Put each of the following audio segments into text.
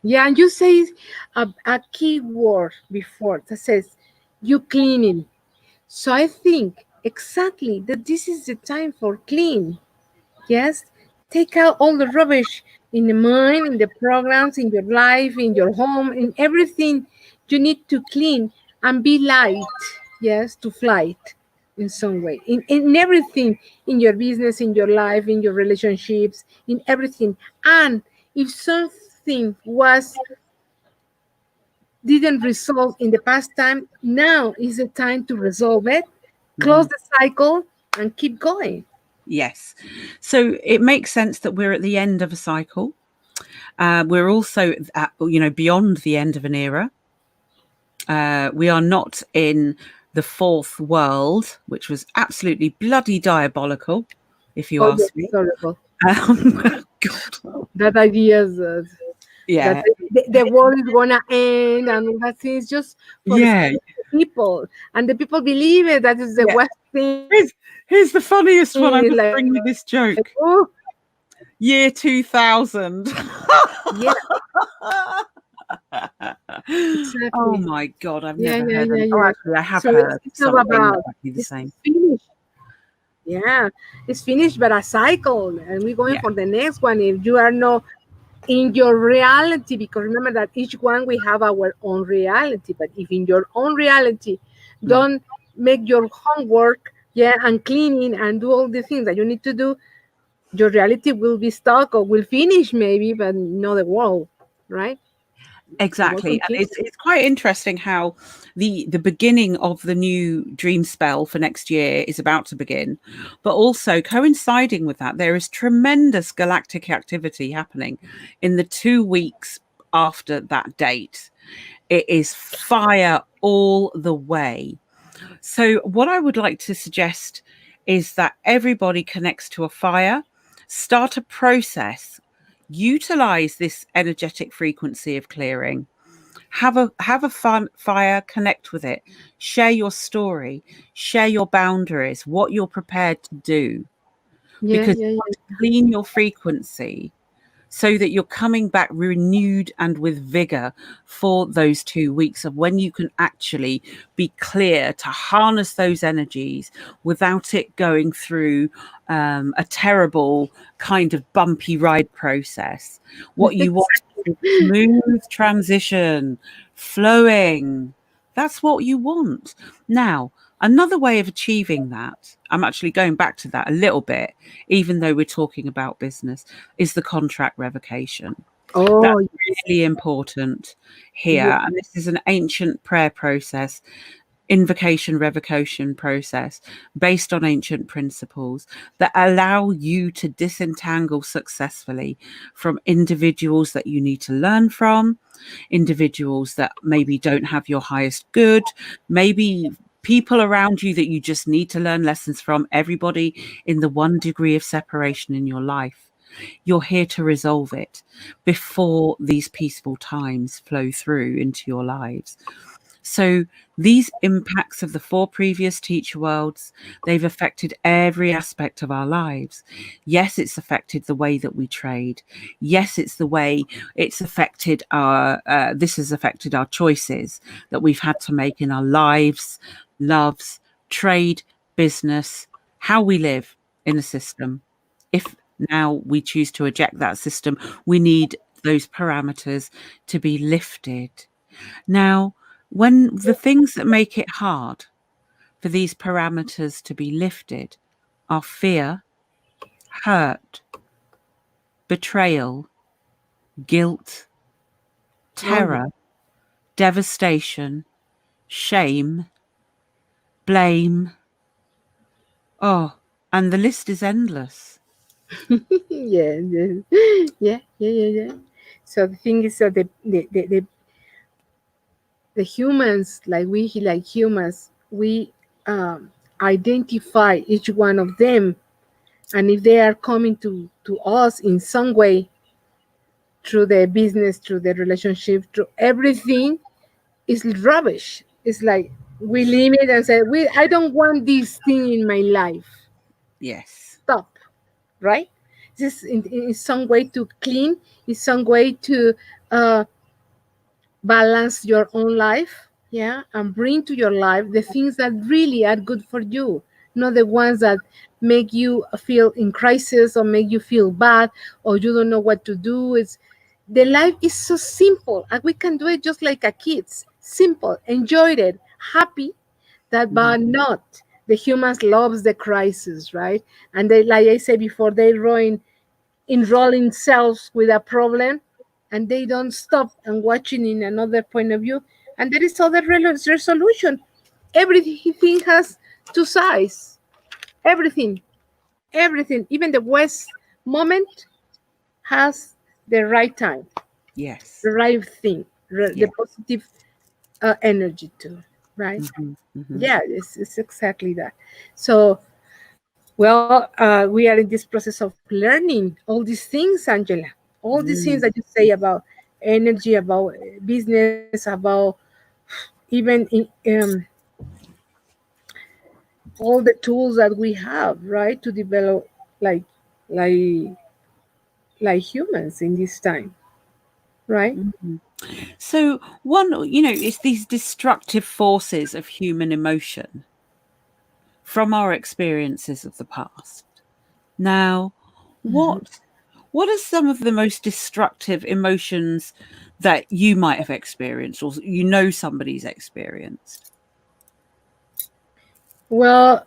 Yeah, and you say a key word before that says you cleaning. So I think exactly that this is the time for clean. Yes, take out all the rubbish in the mind, in the programs, in your life, in your home, in everything you need to clean and be light. Yes, to flight in some way. In everything, in your business, in your life, in your relationships, in everything. And if something was didn't resolve in the past time, now is the time to resolve it, close the cycle, and keep going. Yes. So it makes sense that we're at the end of a cycle. We're also at, beyond the end of an era. We are not in the fourth world, which was absolutely bloody diabolical, if you Oh, yes, ask me. horrible. God. That idea is that Yeah. the world is gonna end, and that is just for the Yeah. people, and the people believe it. That is the Yeah. worst thing. Here's the funniest one. I'm going to Like, bring you this joke. oh, Year 2000. yeah, Oh exactly. my God, I've Yeah, never yeah, heard yeah, Oh, yeah. actually, I have So heard it's not something about exactly the it's same. finished. Yeah, it's finished, but a cycle, and we're going Yeah. for the next one. If you are not in your reality, because remember that each one we have our own reality, but if in your own reality Mm. don't make your homework, yeah, and cleaning and do all the things that you need to do, your reality will be stuck or will finish maybe, but not the world, right? The world Exactly. And continues. it's quite interesting how the beginning of the new dream spell for next year is about to begin. But also coinciding with that, there is tremendous galactic activity happening in the 2 weeks after that date. It is fire all the way. So what I would like to suggest is that everybody connects to a fire, start a process, utilize this energetic frequency of clearing, have a fun fire, connect with it, share your story, share your boundaries, what you're prepared to do, Yeah, because yeah, you want yeah. to clean your frequency so that you're coming back renewed and with vigor for those 2 weeks of when you can actually be clear to harness those energies without it going through a terrible kind of bumpy ride process. What you want is smooth transition, flowing. That's what you want. Now, another way of achieving that, I'm actually going back to that a little bit, even though we're talking about business, is the contract revocation. Oh, That's really important yeah. here. And this is an ancient prayer process, invocation revocation process based on ancient principles that allow you to disentangle successfully from individuals that you need to learn from, individuals that maybe don't have your highest good, maybe people around you that you just need to learn lessons from, everybody in the 1 degree of separation in your life. You're here to resolve it before these peaceful times flow through into your lives. So these impacts of the 4 previous teacher worlds, they've affected every aspect of our lives. Yes, it's affected the way that we trade. Yes, it's the way it's affected this has affected our choices that we've had to make in our lives, loves, trade, business, how we live in the system. If now we choose to eject that system, we need those parameters to be lifted. Now, when the things that make it hard for these parameters to be lifted are fear, hurt, betrayal, guilt, Oh, yeah. terror, devastation, shame, blame. Oh, and the list is endless. Yeah, yeah, yeah, yeah, yeah, yeah. So the thing is that the humans, like humans, we identify each one of them, and if they are coming to us in some way through the business, through the relationship, through everything, it's rubbish. It's like we limit and say, we I don't want this thing in my life. Yes. Stop, right? This in some way to clean, is some way to balance your own life, yeah, and bring to your life the things that really are good for you, not the ones that make you feel in crisis or make you feel bad or you don't know what to do. It's the life is so simple and we can do it just like a kids, simple, enjoyed it, happy, that Mhm. but not the humans loves the crisis, right? And they, like I said before, they enrolling themselves with a problem and they don't stop and watching in another point of view, and there is other resolution. Everything has two sides. Everything, even the worst moment has the right time, Yes. the right thing, the Yeah. positive energy too, right? Mhm. Mhm. Yeah, it's exactly that. So well, we are in this process of learning all these things, Angela. All these things that Mm. you say about energy, about business, about even all the tools that we have, right, to develop like like like humans in this time, right? Mhm. So one, it's these destructive forces of human emotion from our experiences of the past. Now, Mhm. what are some of the most destructive emotions that you might have experienced or somebody's experienced? Well,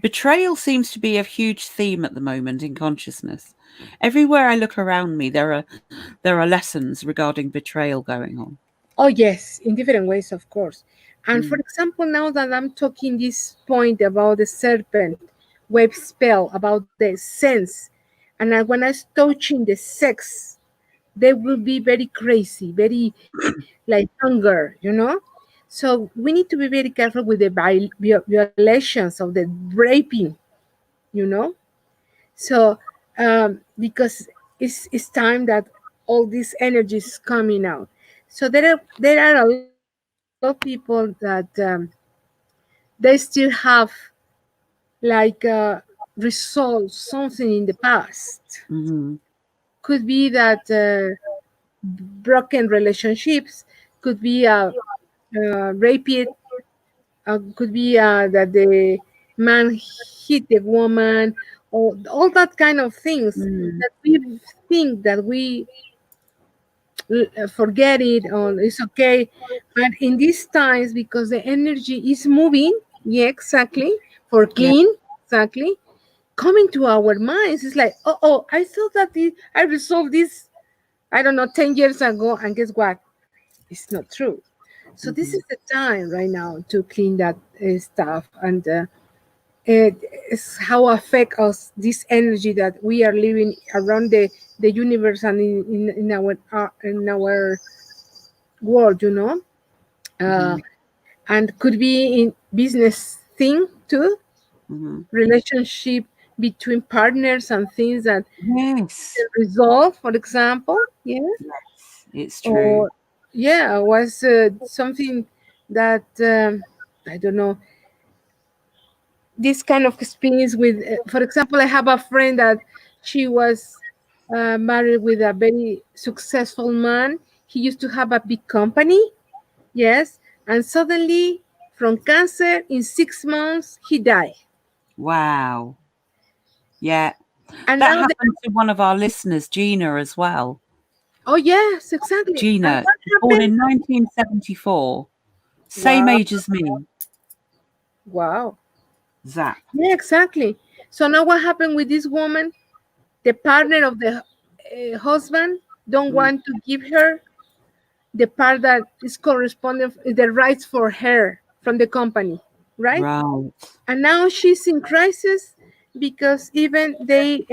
Betrayal seems to be a huge theme at the moment in consciousness. Everywhere I look around me, there are lessons regarding betrayal going on. oh yes, in different ways, of course. And for Mm. example, now that I'm talking this point about the serpent web spell, about the sense, and when I was touching the sex, they will be very crazy, very like hunger, So we need to be very careful with the violations of the raping, you know. So because it's time that all this energy is coming out. So there are a lot of people that they still have like resolved something in the past. Mhm. Could be that broken relationships, could be raped, could be that the man hit the woman, or all that kind of things Mm. that we think that we forget it or it's okay. But in these times, because the energy is moving, yeah, exactly, for Yeah. clean, exactly, coming to our minds, it's like, oh, I thought that I resolved this, I don't know, 10 years ago, and guess what? It's not true. So this Mhm. is the time right now to clean that stuff, and it is how affect us this energy that we are living around the universe and in our world, uh, Mhm. and could be in business thing too, Mhm. relationship between partners and things that Yes. resolve, for example, yeah, Yes. It's true. or yeah, was something that I don't know, this kind of experience with for example, I have a friend that she was married with a very successful man. He used to have a big company, yes, and suddenly from cancer in 6 months he died. Wow. Yeah. And That now they, happened to one of our listeners, Gina, as well. oh yes, exactly. And Gina, what born happened? in 1974, same Wow. age as me. Wow. Zap. Yeah, exactly. So now what happened with this woman? The partner of the husband don't Mm. want to give her the part that is corresponding, the rights for her from the company, right? Right. And now she's in crisis because even they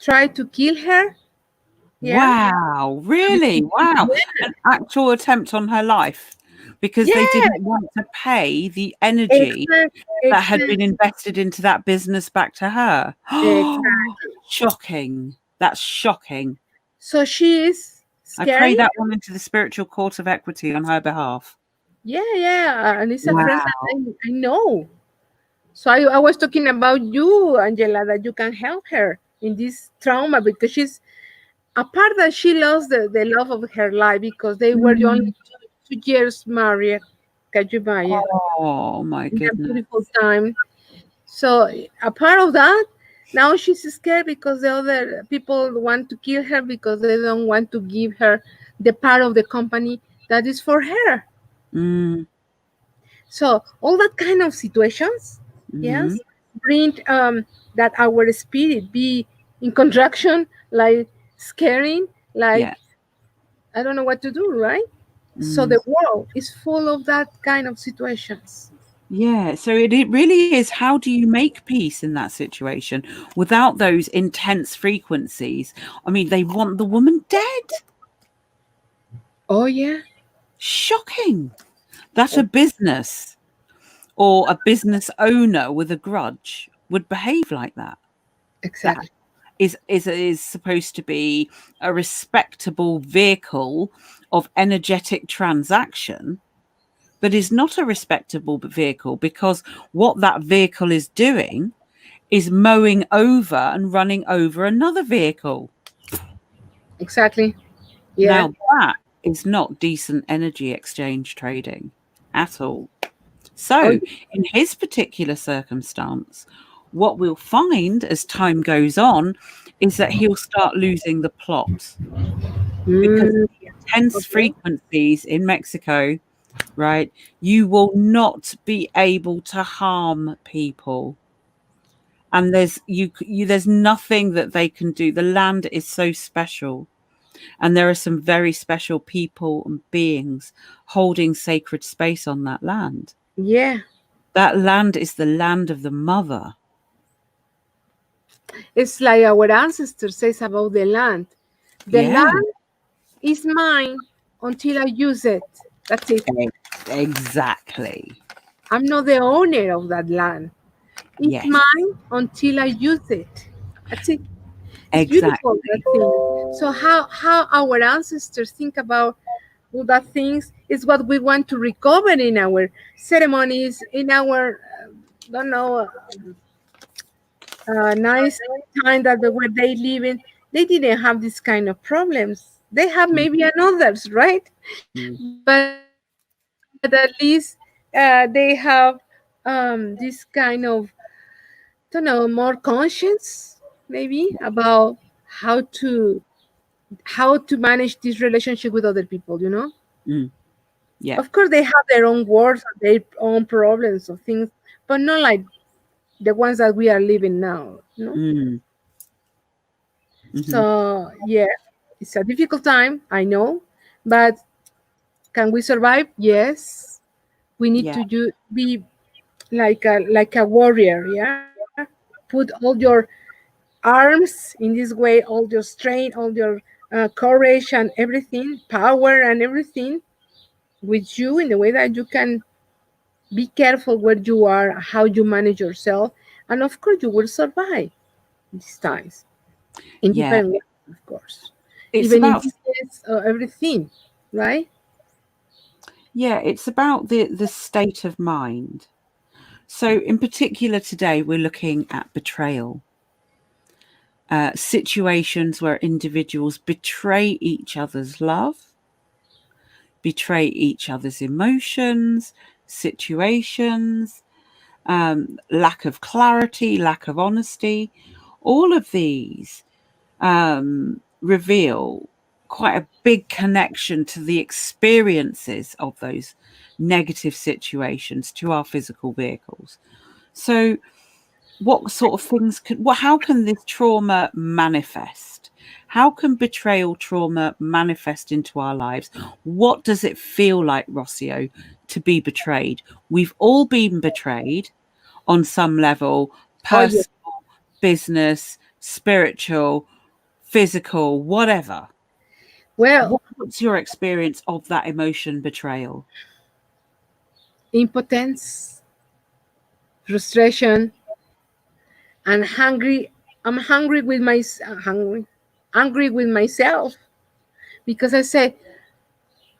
try to kill her. Yeah, Wow. Really? Wow. An actual attempt on her life because they yeah, didn't want to pay the energy exactly, that had been exactly, invested into that business back to her. exactly. Shocking. That's shocking. So she is I pray scary. that one into the spiritual court of equity on her behalf. Yeah, yeah, and it's a friend that Wow. I know. So I was talking about you, Angela, that you can help her in this trauma because she's apart that she lost the love of her life because they were only Mm. 2 years married, can you imagine, Oh my in a goodness. beautiful time. So a part of that, now she's scared because the other people want to kill her because they don't want to give her the part of the company that is for her. Mm. So all that kind of situations, Mm-hmm. yes, bring that our spirit be in contraction, like scaring, like Yeah. I don't know what to do, right? So Mm. the world is full of that kind of situations. Yeah. So it really is, how do you make peace in that situation without those intense frequencies? I mean, they want the woman dead. Oh yeah, Shocking that a oh, business or a business owner with a grudge would behave like that. That exactly. is supposed to be a respectable vehicle of energetic transaction, but is not a respectable vehicle, because what that vehicle is doing is mowing over and running over another vehicle. Exactly. Yeah. Now that is not decent energy exchange trading at all. Oh, So, in his particular circumstance, what we'll find as time goes on is that he'll start losing the plot, because mm, the intense okay. frequencies in Mexico, right? You will not be able to harm people. And there's nothing that they can do. The land is so special, and there are some very special people and beings holding sacred space on that land. Yeah. That land is the land of the mother. It's like our ancestors says about the land. The Yeah, land is mine until I use it. That's it. exactly. I'm not the owner of that land. It's Yes, mine until I use it. That's it. It's beautiful that exactly. thing. So how our ancestors think about all that things is what we want to recover in our ceremonies, in our don't know nice time that where they live in. They didn't have this kind of problems. They have Mm, maybe another's, right? mm, But at least they have this kind of don't know, more conscience maybe about how to manage this relationship with other people, you know. mm. Yeah. Of course they have their own wars, their own problems or things, but not like the ones that we are living now, you know. Mm, mhm. So yeah, it's a difficult time, I know, but can we survive? Yes. We need Yeah, to be like a warrior, yeah. Put all your arms in this way, all your strength, all your courage and everything, power and everything with you in the way that you can be careful where you are, how you manage yourself, and of course you will survive these times in yeah. different ways, of course. It's Even in about, business, everything, right? yeah, it's about the state of mind. So, in particular, today we're looking at betrayal, situations where individuals betray each other's love, betray each other's emotions, situations, lack of clarity, lack of honesty. All of these reveal quite a big connection to the experiences of those negative situations to our physical vehicles. So, what sort of things can, well, how can this trauma manifest? How can betrayal trauma manifest into our lives? What does it feel like, Rocio, to be betrayed? We've all been betrayed on some level: Oh yeah. personal, business, spiritual, physical, whatever. Well, What's your experience of that emotion, betrayal? impotence, frustration, and hungry. I'm hungry with my hungry, angry with myself because I say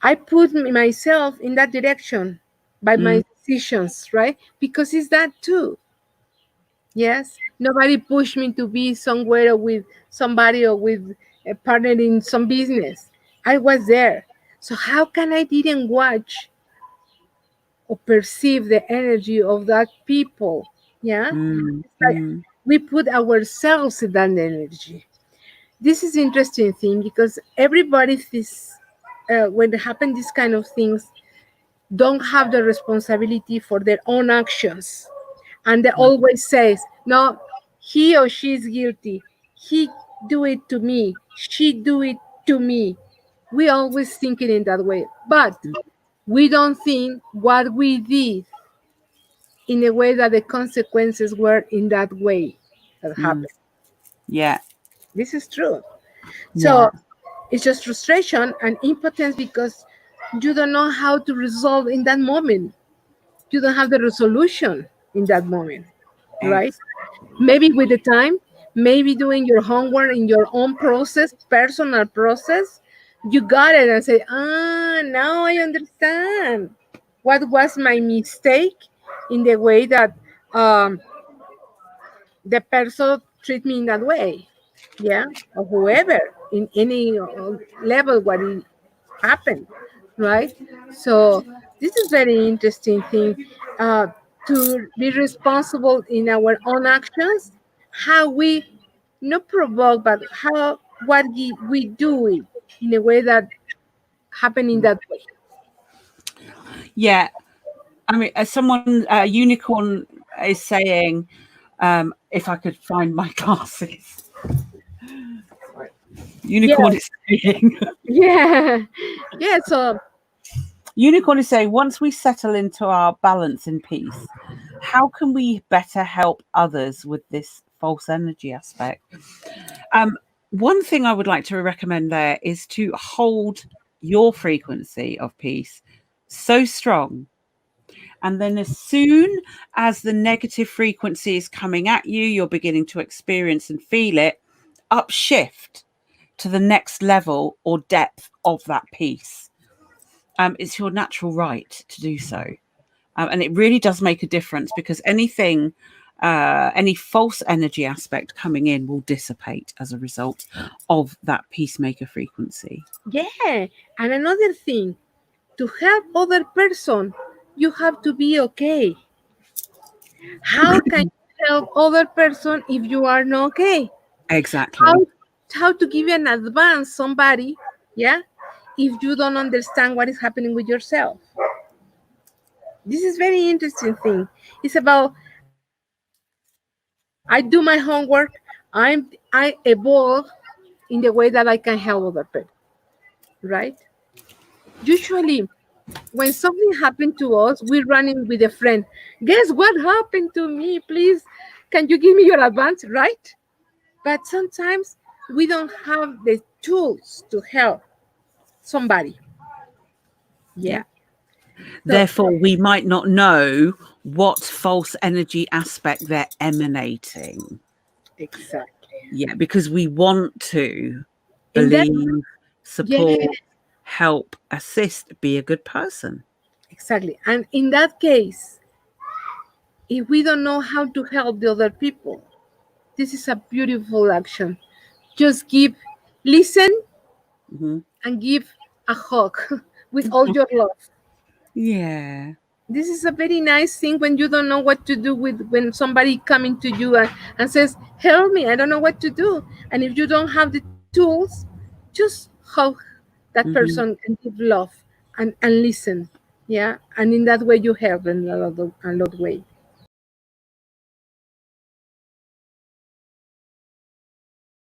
I put myself in that direction by Mm, my decisions, right? Because it's that too. Yes, nobody pushed me to be somewhere with somebody or with a partner in some business. I was there. So how can I didn't watch or perceive the energy of that people? Yeah, Mm, it's like mm, we put ourselves in that energy. This is interesting thing because everybody is when they happen these kind of things don't have the responsibility for their own actions, and they mm, always says no, he or she is guilty, he do it to me, she do it to me. We always thinking in that way, but mm, we don't think what we did in a way that the consequences were in that way that mm. happened. Yeah, This is true. So yeah, it's just frustration and impotence because you don't know how to resolve in that moment. You don't have the resolution in that moment, right? ex- Maybe with the time, maybe doing your homework in your own process, personal process, you got it and say, ah, now I understand what was my mistake in the way that um, the person treat me in that way, yeah, or whoever in any level what it happened, right? So this is very interesting thing, uh, to be responsible in our own actions, how we not provoke, but how what we do it in a way that happen in that way. yeah. I mean, as someone, unicorn is saying, if I could find my glasses, unicorn Yeah, is saying, yeah, yeah. So unicorn is saying, once we settle into our balance and peace, how can we better help others with this false energy aspect? Um, One thing I would like to recommend there is to hold your frequency of peace so strong. And then, as soon as the negative frequency is coming at you, you're beginning to experience and feel it, upshift to the next level or depth of that peace. It's your natural right to do so. And it really does make a difference because anything, any false energy aspect coming in will dissipate as a result of that peacemaker frequency. yeah, and another thing, to help other person, you have to be okay. How can you help other person if you are not okay? How Exactly. how to give you an advance somebody, yeah, if you don't understand what is happening with yourself. This is very interesting thing. It's about I do my homework, I evolve in the way that I can help other people, right? Usually when something happened to us, we're running with a friend. Guess what happened to me? Please, can you give me your advance, right? But sometimes we don't have the tools to help somebody. Yeah. Yeah. So Therefore, we might not know what false energy aspect they're emanating. exactly. Yeah, because we want to In that, believe, yeah, support, help, assist, be a good person. exactly. And in that case, if we don't know how to help the other people, this is a beautiful action. Just give, listen, Mhm. and give a hug with all your love. Yeah. This is a very nice thing when you don't know what to do with when somebody coming to you and says, help me, I don't know what to do. And if you don't have the tools, just hug that Mhm. person and give love and listen. Yeah. And in that way you help in a lot way.